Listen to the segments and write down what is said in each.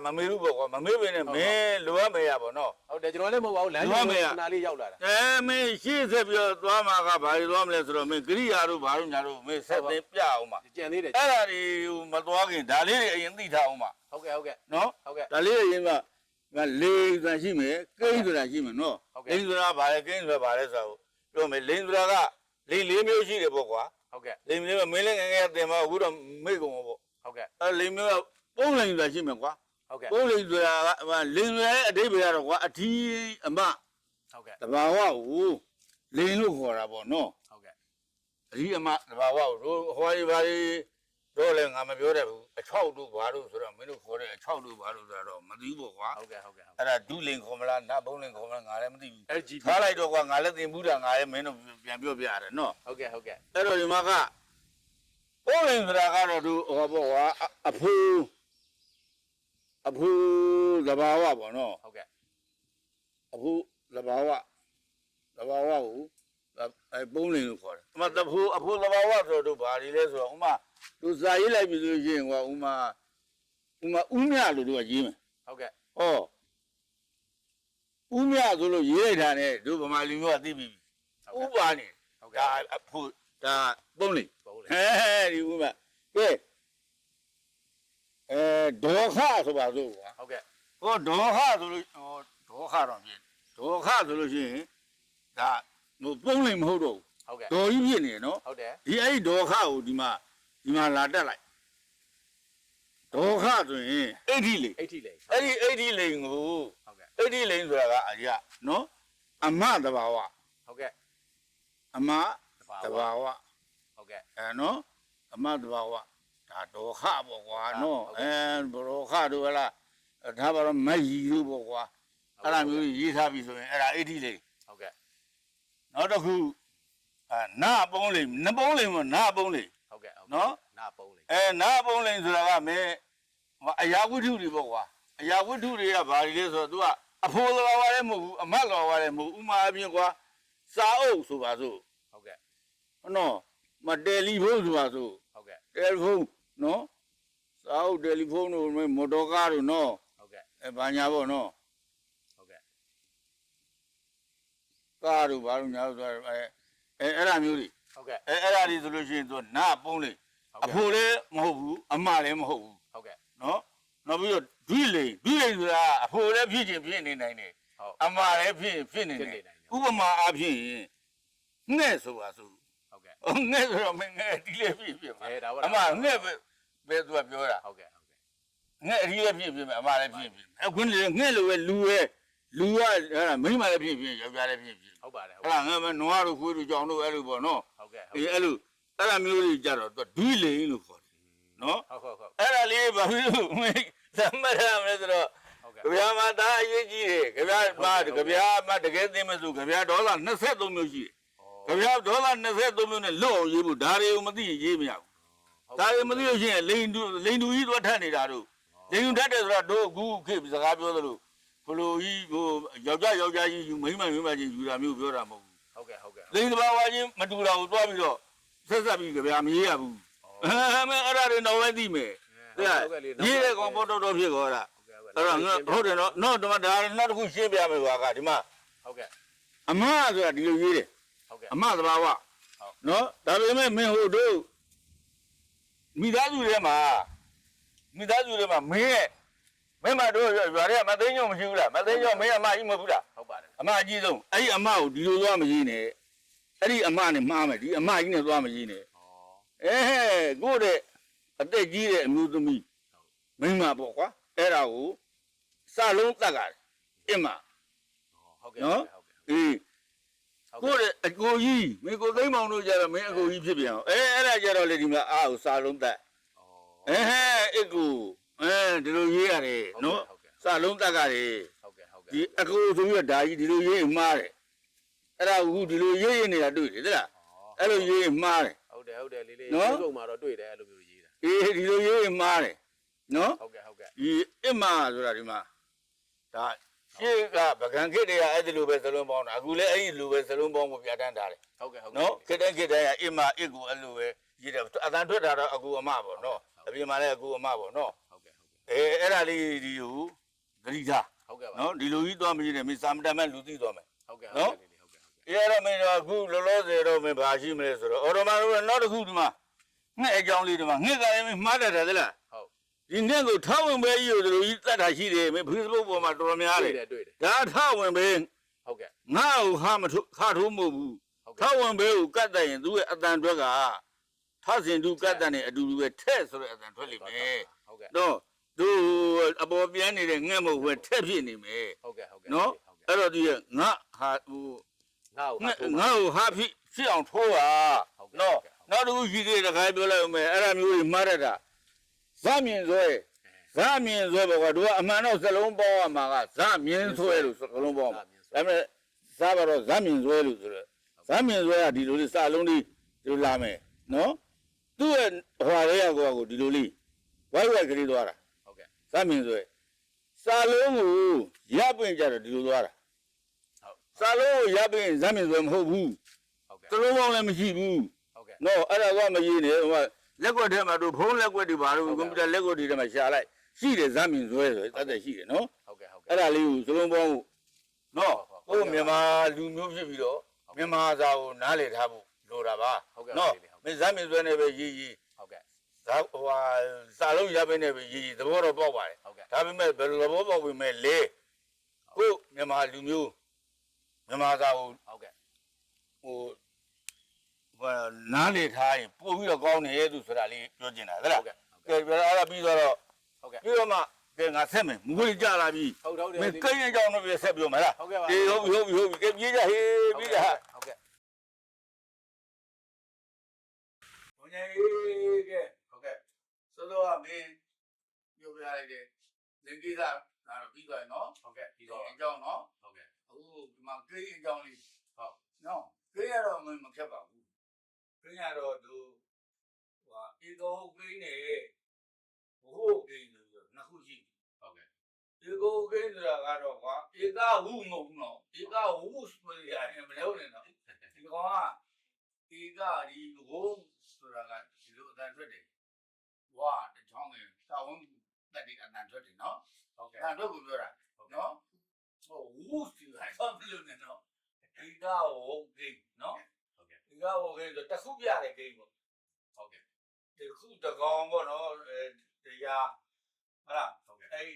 မမေဘူးပေါ့ကွာမမေးဘဲနဲ့မင်းလိုအပ်မေးရပေါ့နော်ဟုတ်တယ်ကျွန်တော်လည်းမဟုတ်ပါဘူးလမ်းနာလေးရောက်လာတာမင်းရှေ့ဆက်ပြီးတော့သွားမှာကဘာလို့သွားမလဲဆိုတော့မင်းဂရိယာတို့ဘာလို့ညာတို့မင်းဆက်သိပြအောင်ပါကြံသေးတယ်အဲ့ဒါတွေမသွားခင်ဒါလေးတွေအရင်သိထားအောင်ပါဟုတ်ကဲ့နော်ဒါလေးအရင်ကလေဆိုတာရှိမယ်ကိန်းဆိုတာရှိမယ်နော်လိန်ဆိုတာဘာလဲကိန်းဆိုတာဘာလဲဆိုတော့ပြောမယ်လိန်ဆိုတာကလိန်၄မျိုးရှိတယ်ပေါ့ကွာဟုတ်ကဲ့လိန်မျိုးမင်းလည်းငယ်ငယ်တင်မအခုတော့မိတ်ကုန်ပေါ့ဟုတ်ကဲ့အဲ့လိန်မျိုးကပုံးလိန်ဆိုတာရှိမယ်ကွာဟုတ်ကဲ့ပုံးလိန်ဆိုတာကလိန်ရဲ့အဓိပ္ပာယ်ကတော့ကွာအထီးအမဟုတ်ကဲ့တဘာဝကိုလိန်လို့ခေါ်တာပေါ့နော်ဟုတ်ကဲ့အထီးအမတဘာဝကိုတို့ဟွာရီဘာရီတော့လည်းငါမပြောတတ်ဘူးအချောက်တို့ဘာလို့ဆိုတော့မင်းတို့ခေါ်တဲ့အချောက်တို့ဘာလို့ဆိုတော့မသိဘူးပေါ့ကွာဟုတ်ကဲ့အဲ့ဒါဒုလင်ခေါ်မလားနတ်ဘုံလင်ခေါ်မလားငါလည်းမသိဘူးထားလိုက်တော့ကွာငါလည်းသင်ဘူးတာငါလည်းမင်းတို့ပြန်ပြောပြရတယ်နော်ဟုတ်ကဲ့အဲ့တော့ဒီမှာကဘုံလင်ဆိုတာကတော့သူဟောပေါ့ကွာအဖူသဘာဝပေါ့နော်ဟုတ်ကဲ့အဖူသဘာဝကိုဘုံလင်လို့ခေါ်တယ်ဥမာအဖူသဘာဝဆိုတော့ဘာတွေလဲဆိုတော့ဥမာသူစာရေးလိုက်ပြီဆိုရင်ကွာဥမာဥမြလို့တို့ကရေးမယ်ဟုတ်ကဲ့ဟောဥမြဆိုလို့ရေးလိုက်တာနဲ့တို့ဗမာလူမျိုးကသိပြီဥပါနေဒါအဖို့ဒါပုံးလိဒီဥမြကဲဒေါခဆိုပါစို့ကွာဟုတ်ကဲ့ဟောဒေါခဆိုလို့ဒေါခတော့ပြင်ဒေါခဆိုလို့ရှိရင်ဒါပုံးလိမဟုတ်တော့ဟုတ်ကဲ့ဒေါ်ကြီးဖြစ်နေနော်ဟုတ်တယ်ဒီအဲ့ဒီဒေါခကိုဒီမှာလာတက်လိုက်ဒေါခဆိုရင်အဋ္ဌိလိန်အဲ့ဒီအဋ္ဌိလိန်ကိုဟုတ်ကဲ့အဋ္ဌိလိန်ဆိုတာကအရာနော်အမတဘာဝဟုတ်ကဲ့အမတဘာဝဟုတ်ကဲ့နော်အမတဘာဝဒါဒေါခပေါ့ကွာနော်ဒေါခတို့ဟလားဒါပါတော့မကြီးတို့ပေါ့ကွာအဲ့ဒါမျိုးရေးထားပြီဆိုရင်အဲ့ဒါအဋ္ဌိလိန်ဟုတ်ကဲ့နောက်တစ်ခုနာပုံးလိန်နပုံးလိန်ပေါ့နာပုံးလိန်ဟုတ်ကဲ့နော်နာပုံးလိန်နာပုံးလိန်ဆိုတာကမင်းအရာဝတ္ထုတွေပေါ့ကွာအရာဝတ္ထုတွေကဘာတွေလဲဆိုတော့ तू ကအဖိုးလောပါလည်းမဟုတ်ဘူးအမတ်လောပါလည်းမဟုတ်ဥမာအပြင်ကွာစာအုပ်ဆိုပါစို့ဟုတ်ကဲ့နော်တယ်လီဖုန်းဆိုပါစို့ဟုတ်ကဲ့တယ်လီဖုန်းနော်စာအုပ်တယ်လီဖုန်းတို့မော်တော်ကားတို့နော်ဟုတ်ကဲ့ဘာညာပေါ့နော်ဟုတ်ကဲ့ကားတို့ဘာလို့ညာလို့ဆိုအဲ့ဒါမျိုးတွေဟုတ်ကဲ့အဲ့ဒါတွေဆိုလို့ရှိရင် तू နာပုံးလိန်အဖိုးလည်းမဟုတ်ဘူးအမလည်းမဟုတ်ဘူးဟုတ်ကဲ့နော်နောက်ပြီးတော့ဒွိလိန်ဆိုတာအဖိုးလည်းဖြစ်ခြင်းဖြစ်နေနိုင်တယ်အမလည်းဖြစ်နေတယ်ဥပမာအဖြစ်ငှဲ့ဆိုပါစို့ဟုတ်ကဲ့ငှဲ့ဆိုတော့မငှဲ့ဒီလေးဖြစ်မှာအမငှဲ့ပဲသူကပြောတာဟုတ်ကဲ့ငှဲ့အဒီလည်းဖြစ်မယ်အမလည်းဖြစ်ခွန်းလည်းငှဲ့လို့ပဲလူကအဲ့ဒါမိန်းမလည်းဖြစ်ယောက်ျားလည်းဖြစ်ဟုတ်ပါတယ်ဟုတ်လားငါမနွားတို့ခွေးတို့ကြောင်တို့အဲ့လိုပေါ့နော်ဟုတ်ကဲ့အဲ့လိုအဲ့ဒါမျိုးတွေကြတော့သူဒွိလိန်လို့ခေါ်တယ်နော်ဟုတ်အဲ့ဒါလေးဘာလို့သမရမလဲဆိုတော့ကြဗျာမသားအရေးကြီးတယ်ကြဗျာမတကယ်သိမစို့ကြဗျာဒေါ်လာ23မျိုးရှိတယ်ကြဗျာဒေါ်လာ23မျိုးနဲ့လွတ်အောင်ရေးဖို့ဒါတွေကိုမသိရင်ရေးမရဘူးဒါတွေမသိလို့ရှိရင်လိန်တူကြီးသွားထပ်နေတာတို့လိန်တူထပ်တယ်ဆိုတော့တို့အခုခေတ်စကားပြောသလိုဘလိုကြီးဟိုယောက်ျားကြီးယူမိန်းမကြီးယူတာမျိုးပြောတာမဟုတ်ဘူးဟုတ်ကဲ့လိန်တဘာဝချင်းမတူတာကိုတွားပြီးတော့ဆက်ပြီးကြဗျာမရေးရဘူးအဲ့ဒါတွေတော့လည်းသိမယ်ရေးတဲ့ကောင်ပေါ်တော်ဖြစ်ခေါ်တာအဲ့တော့ဟုတ်တယ်နော်တော့ဒါနောက်တစ်ခုရှင်းပြမယ်ကွာကဒီမှာဟုတ်ကဲ့အမဆိုတာဒီလိုရေးတယ်ဟုတ်ကဲ့အမသဘာဝနော်ဒါပေမဲ့မင်းဟိုတို့မိသားစုထဲမှာမင်းရဲ့မင်းမတို့ရွာထဲမသိညုံမရှိဘူးလားမသိညုံမင်းအမကြီးမဟုတ်ဘူးလားဟုတ်ပါတယ်အမအကြီးဆုံးအဲ့ဒီအမကိုဒီလိုသွားမရေးနဲ့အဲ့ဒီအမနဲ့မှားမယ်ဒီအမကြီးနဲ့သွားမရေးနဲ့ကိုယ့်တဲ့အသက်ကြီးတဲ့အမျိုးသမီးမိန်းမပေါ့ကွာအဲ့ဒါကိုစလုံးတတ်ကြတယ်အင်းမဟုတ်ကဲ့နော်အေးကိုယ့်ရဲ့အကိုကြီးမင်းကိုသိမ်းမောင်တို့ကြတော့မင်းအကိုကြီးဖြစ်ပြန်အောင်အဲ့ဒါကြတော့လေဒီမှာအားကိုစလုံးတတ်အကူဒီလိုရေးရတယ်နော်စလုံးတတ်ကြတယ်ဒီအကူဆိုပြီးတော့ဒါကြီးဒီလိုရေးမှားတယ်အဲ့ဒါကဒီလိုရေးနေတာတွေ့တယ်သလားအဲ့လိုရေးမှားတယ်ဟုတ်တယ်လေးရေးကုန်မှာတော့တွေ့တယ်အဲ့လိုမျိုးရေးတာဒီလိုရေးမှားတယ်နော်ဟုတ်ကဲ့ဒီအမဆိုတာဒီမှာဒါရှေ့ကပကံခေတ္တရအဲ့ဒီလိုပဲစလုံးပေါင်းတာအခုလည်းအဲ့ဒီလိုပဲစလုံးပေါင်းကိုပြဋ္ဌာန်းထားတယ်ဟုတ်ကဲ့နော်ခေတ္တရအမအကူအဲ့လိုပဲရေးတယ်အတန်ထွက်တာတော့အကူအမပေါ့နော်အပြင်မှာလည်းအကူအမပေါ့နော်ဟုတ်ကဲ့ အဲ့ဒါလေးဒီကိုဂရိသာ ဟုတ်ကဲ့ပါ နော်ဒီလိုကြီးသွားမကြည့်နဲ့မင်းစာမတမ်းမဲ့လူသိသွားမယ် ဟုတ်ကဲ့ဟုတ်ကဲ့လေးဟုတ်ကဲ့ အဲ့တော့မင်းတို့အခုလောလောဆယ်တော့မင်းဘာရှိမလဲဆိုတော့အော်တော်မာတို့နောက်တစ်ခုဒီမှာငှက်အကြောင်းလေးဒီမှာငှက်ကလည်းမင်းမှားတတ်တယ်သလား ဟုတ် ဒီငှက်ကိုထောက်ဝင်ပဲကြီးကိုဒီလိုကြီးတတ်တာရှိတယ်မင်း Facebook ပေါ်မှာတော်တော်များတယ် တွေ့တယ် ဒါထောက်ဝင်ပဲ ဟုတ်ကဲ့ ငါ့ကိုဟာမထုတ်ခါထိုးမဟုတ်ဘူးထောက်ဝင်ပဲကိုကတ်တယ်ရင်သူ့ရဲ့အတန်တွက်ကထဆင်သူကတ်တယ်နဲ့အတူတူပဲထဲ့ဆိုတဲ့အတန်ထွက်လိမ့်မယ် ဟုတ်ကဲ့ တော့သူအပေါ်ပြန်နေတဲ့ငှက်မဟုတ်ပဲထဲ့ဖြစ်နေမယ် ဟုတ်ကဲ့ဟုတ်ကဲ့ နော်အဲ့တော့ဒီငါဟာဟို ငါ့ကို ငါ့ကိုဟာဖြစ်အောင်ထိုးပါနော်နောက်တစ်ခုရှိသေးတယ်တခါပြောလိုက်အောင်မယ်အဲ့ဒါမျိုးတွေမှားတတ်တာဇမြင်ဆွဲဘောကတို့ကအမှန်တော့စလုံးပေါင်းရမှာကဇမြင်ဆွဲလို့စလုံးပေါင်းဒါပေမဲ့စားပါတော့ဇမြင်ဆွဲလို့ဆိုတော့ဇမြင်ဆွဲကဒီလိုလေးစလုံးလေးဒီလိုလာမယ်နော်သူ့ရဲ့ဟွာလေးကိုဒီလိုလေးဝိုက်ကလေးသွားတာ ဟုတ်ကဲ့ ဇမြင်ဆွဲစာလုံးကိုရပ်ပင်ကြတော့ဒီလိုသွားတာ ဟုတ် စာလုံးကိုရပ်ပင်ဇမြင်ဆွဲမဟုတ်ဘူး ဟုတ်ကဲ့ စလုံးပေါင်းလည်းမရှိဘူး ဟုတ်ကဲ့ နော်အဲ့ဒါကမရေးနဲ့ဟိုကလက်ကွက်ထဲမှာတို့ဖုန်းလက်ကွက်တွေပါတို့ကွန်ပျူတာလက်ကွက်တွေထဲမှာရှာလိုက်ရှိတယ်ဇမြင်ဆွဲဆိုတတ်တဲ့ရှိတယ်နော် ဟုတ်ကဲ့ဟုတ်ကဲ့ အဲ့ဒါလေးကိုစလုံးပေါင်းဖို့နော်ဟိုမြန်မာလူမျိုးဖြစ်ပြီးတော့မြန်မာစာကိုနားလည်ထားဖို့လိုတာပါနော်မင်းဇမြင်ဆွဲနဲ့ပဲရေးရေး ဟုတ်ကဲ့ ဇာဟိုဟာစာလုံးရပဲနဲ့ပဲရေးရေးသဘောတော့ပေါက်ပါတယ် ဟုတ်ကဲ့ ဒါပေမဲ့ဘယ်လိုသဘောပေါက်ပြီမဲ့လေကိုမြန်မာလူမျိုးမြန်မာစာကို ဟုတ်ကဲ့ ဟိုနားလေထားရင်ပို့ပြီးတော့ကောင်းတယ်သူဆိုတာလေးပြောချင်တာဟုတ်လား ဟုတ်ကဲ့ ကဲပြောအဲ့ဒါပြီးတော့ ဟုတ်ကဲ့ ပြီးတော့မှကဲငါဆက်မယ်မငွေကြလာပြီ ဟုတ်တယ် မင်းကိန်းအကြောင်းတော့ပြဆက်ပြောမလား ဟုတ်ကဲ့ပါ အေးဟုတ်ပြီကဲပြေးကြဟေးပြေးကြဟာ ဟုတ်ကဲ့ ဘုံကြီးကဲဟုတ်ကဲ့ဆိုတော့မင်းပြောပြလိုက်တယ်လင်ကိစ္စဒါတော့ပြီးသွားပြီနော် ဟုတ်ကဲ့ပြီး ဒီ တော့ အကြောင်းနော် ဟုတ်ကဲ့ အခုဒီမှာကိန်းအကြောင်းလေး ဟုတ် နော်ကိန်းရတော့မဖြတ်ပါဘူးကိန်းရတော့သူဟိုဧကောကိန်းနဲ့ဘိုးကိန်းလို့ဆိုနှစ်ခုရှိ ဟုတ်ကဲ့ ဧကောကိန်းဆိုတာကတော့ကွာဧကဟုမဟုတ်ဘူးနော်ဧကဟုဆိုရတယ်မလို့နဲ့နော်ဒီကောင်ကဧကဒီဟိုဆိုတာကဒီလိုအတန်ထွက်တယ်ဝါတချောင်းငယ်စာဝန်းတက်တဲ့အတန်ထွက်တယ်နော် ဟုတ်ကဲ့ အဲ့တော့ကိုပြောတာနော်ဟိုဝူစီလိုက်တော့မလို့နဲ့နော်ဧကဟုကိန်းနော် ဟုတ်ကဲ့ ဒီကဟိုကိန်းဆိုတစ်ခုပြတဲ့ကိန်းပေါ့ ဟုတ်ကဲ့ ဒီခုတကောင်ပေါ့နော်တရားဟုတ်လား ဟုတ်ကဲ့ အဲ့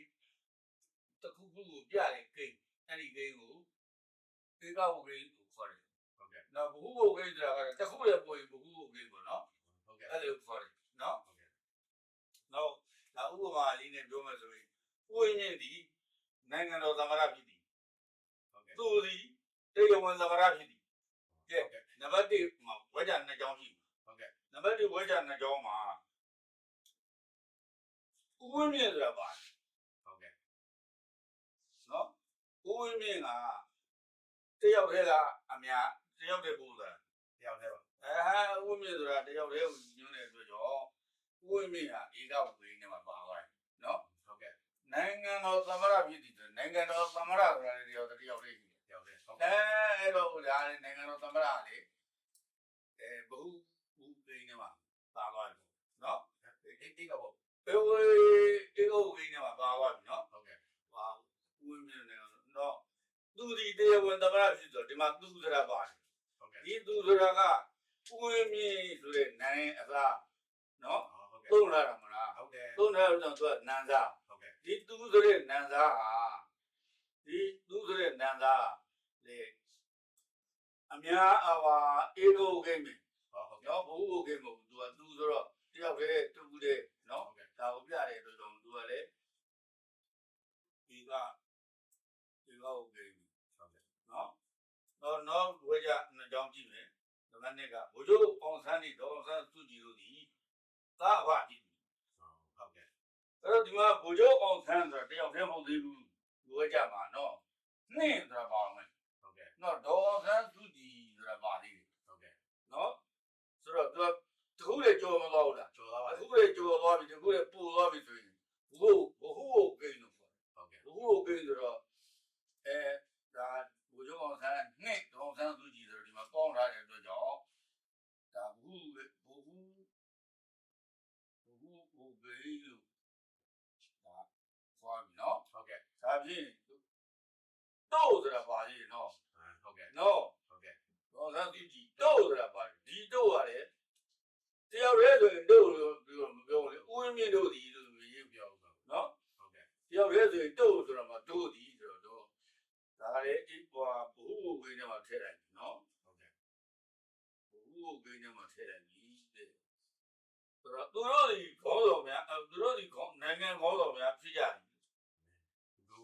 တစ်ခုခုကိုပြတဲ့ကိန်းအဲ့ဒီကိန်းကိုဒီကဟိုကိန်းကိုခေါ်တယ် ဟုတ်ကဲ့ နော်ဘဟုဟိုကိန်းဆိုတာကတစ်ခုရဲ့ပုံရင်ဘဟုဟိုကိန်းပေါ့နော် ဟုတ်ကဲ့ အဲ့လိုခေါ်တယ်နော် ဟုတ်ကဲ့ နောက်ဒါဥပမာလေးနဲ့ပြောမယ်ဆိုရင်ဥယျာဉ်ဒီနိုင်ငံတော်သမ္မတဖြစ်သည် ဟုတ်ကဲ့ သူသည်တရားဝင်သမ္မတဖြစ်သည်ကဲ ဟုတ်ကဲ့ နံပါတ်1မှာဝဲကြနှစ်ကြောင်းရှိ ဟုတ်ကဲ့ နံပါတ်1ဝဲကြနှစ်ကြောင်းမှာဥဝင်းမြင့်ဆိုတာပါ ဟုတ်ကဲ့ နော်ဥဝင်းမြင့်ကတယောက်တည်းကအများတယောက်တည်းပို့တာ တယောက်တည်းပါ ဥဝင်းမြင့်ဆိုတာတယောက်တည်းကိုညွှန်းတဲ့အတွက်ကြောင့်ဥဝင်းမြင့်ကဧကဝေးနေမှာပါသွားတယ်နော် ဟုတ်ကဲ့ နိုင်ငံတော်သမ္မတဖြစ်သည်ဆိုနိုင်ငံတော်သမ္မတဆိုတာတယောက်တည်းရှိတယ် တယောက်တည်းဟုတ် အဲ့တော့ဒါလည်းနိုင်ငံတော်သမ္မတလေဘဟုဥပိန်းနေမှာပါသွားပြီနော် အေးကပေါ့ ပေဝေတေကိုကိန်းနေမှာပါသွားပြီနော် ဟုတ်ကဲ့ ဟာဥဝင်းမြင့်နေတော့သူဒီတရားဝင်သမ္မတဖြစ်ဆိုဒီမှာသူဆိုတာပါတယ် ဟုတ်ကဲ့ ဒီသူဆိုတာကဥဝင်းမြင့်ဆိုတဲ့နိုင်အစားနော် ဟုတ်ကဲ့ သုံးလာတာမလား ဟုတ်ကဲ့ သုံးလာတော့သူကနန်းစား ဟုတ်ကဲ့ ဒီသူဆိုတဲ့နန်းစားဟာဒီသူဆိုတဲ့နန်းစားလေအများအဝါဧကိုကိန်းပဲ ဟုတ်ကဲ့ နော်ဘုဟုကိန်းမဟုတ်ဘူးသူကသူဆိုတော့တယောက်တည်းတူတယ်နော် ဟုတ်ကဲ့ ဒါကိုပြတဲ့အတွက်ကြောင့်သူကလည်းဒီကဟုတ်ကိန်း ဟုတ်ကဲ့ နော်ဝေကြနှစ်ကြောင်းကြည့်မယ်ဒီမနေ့ကဘိုးချုပ်အောင်ဆန်းနေတော့အောင်ဆန်းသူကြည်လို့ဒီသာအဖကြည့် ဟုတ်ကဲ့ အဲ့တော့ဒီမှာဘိုလ်ချုပ်အောင်ဆန်းဆိုတာတယောက်တည်းမဟုတ်သေးဘူးဝေကြမှာနော်နှင်းဆိုတာပါမယ် ဟုတ်ကဲ့ နော်ဒေါ်အောင်ဆန်းသူကြည်ဆိုတာပါသေးတယ် ဟုတ်ကဲ့ နော်ဆိုတော့သူကတခုလေကြော်မသွားဘူးလား ကျော်သွားပါ တခုလေကြော်သွားပြီတခုလေပို့သွားပြီဆိုရင်ဘဟုကိန်းလို့ခေါ် ဟုတ်ကဲ့ ဘဟုကိန်းဆိုတော့ဒါဘိုလ်ချုပ်အောင်ဆန်းနှင်းဒေါ်အောင်ဆန်းသူကြည်ဆိုတော့ဒီမှာပေါင်းထားတဲ့အတွက်ကြောင့်ဒါဘဟုကိန်းလို့ဒါ ဖြစ်တော့ဆိုတာပါလေနော် ဟုတ်ကဲ့ နော် ဟုတ်ကဲ့ တော့သာဒီတော့ဆိုတာပါဒီတော့ရတယ်တယောက်တည်းဆိုရင်တော့မပြောဘူးလေဦးရင်းမြင့်တို့ဒီလို့ရေးပြောဘူးနော် ဟုတ်ကဲ့ တယောက်တည်းဆိုရင်တော့ဆိုတာမှတို့ဒီဆိုတော့ဒါလည်းဒီပွားဘုဟုကိန်းထဲမှာထည့်လိုက်နော် ဟုတ်ကဲ့ ဘုဟုကိန်းထဲမှာထည့်လိုက်ပြီတဲ့ဆိုတော့သူတို့ဒီခေါင်းတော်များသူတို့ဒီနိုင်ငံခေါင်းတော်များဖြစ်ကြတယ်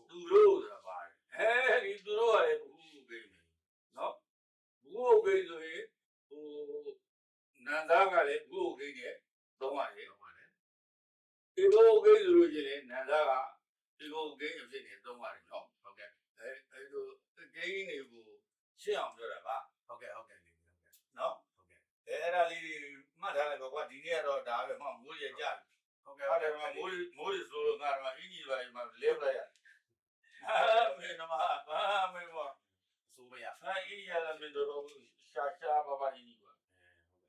သူတို့ဆိုတာပါတယ်ဒီသူတို့ကလည်းဘုဟုကိန်းနော်ဘုဟုကိန်းဆိုရင်ဟိုနန္ဒာကလည်းဘုဟုကိန်းနဲ့သုံးရတယ် ဟုတ်ပါတယ် ဒီဘုဟုကိန်းဆိုလို့ရှိရင်နန္ဒာကဒီဘုဟုကိန်းအဖြစ်နဲ့သုံးရတယ်နော် ဟုတ်ကဲ့ အဲလိုကိန်းတွေကိုရှင်းအောင်ပြောတာပါ ဟုတ်ကဲ့ဟုတ်ကဲ့ဟုတ်ကဲ့ နော် ဟုတ်ကဲ့ အဲ့ဒါလေးမှတ်ထားလိုက်ပါကွာဒီနေ့ကတော့ဒါပဲမှမိုးရကြပြီ ဟုတ်ကဲ့ ဟုတ်တယ်မှမိုးရဆိုတော့ငါတော့အင်ကြီးပါမှလဲပလိုက်ရမင်းမမင်းမ စိုးမရ အေးရလာမင်းတို့ရှာပါပါကြီးကွာ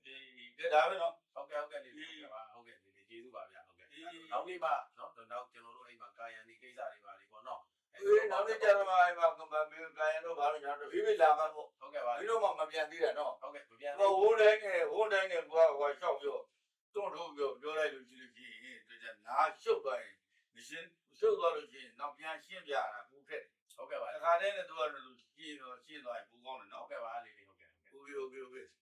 ဒီဒါပဲနော် ဟုတ်ကဲ့ဟုတ်ကဲ့လေးဟုတ်ကဲ့ပါဟုတ်ကဲ့လေးကျေးဇူးပါဗျာဟုတ်ကဲ့နောက်နေ့မှနော်နောက်ကျွန်တော်တို့အဲ့မှာကာယံဒီကိစ္စတွေပါလေပေါ့နော် နောက်နေ့ကျတော့အဲ့မှာမင်းကိုင်တော့ဘာလို့ညာတော့ဖိဖိလာမှာပေါ့ ဟုတ်ကဲ့ပါ မင်းတို့မှမပြန်သေးတာနော် ဟုတ်ကဲ့မပြန် ဟိုဝိုးတိုင်းနဲ့ကွာလျှောက်ပြောတွန့်ထုတ်ပြောလိုက်လို့ရှိလို့ရှိရင်ဒီကနားရှုပ်သွားရင်မရှင်းရှုပ်သွားလို့ရှိရင်နောက်ပြန်ရှင်းပြတာဘူးခက် ဟုတ်ကဲ့ပါ တခါတည်းနဲ့သူကရှင်းသွားရင်ဘူးကောင်းတယ် ဟု နော် တ်ကဲ့ပါလေးလေးဟုတ်ကဲ့ ဟုတ်ပြီ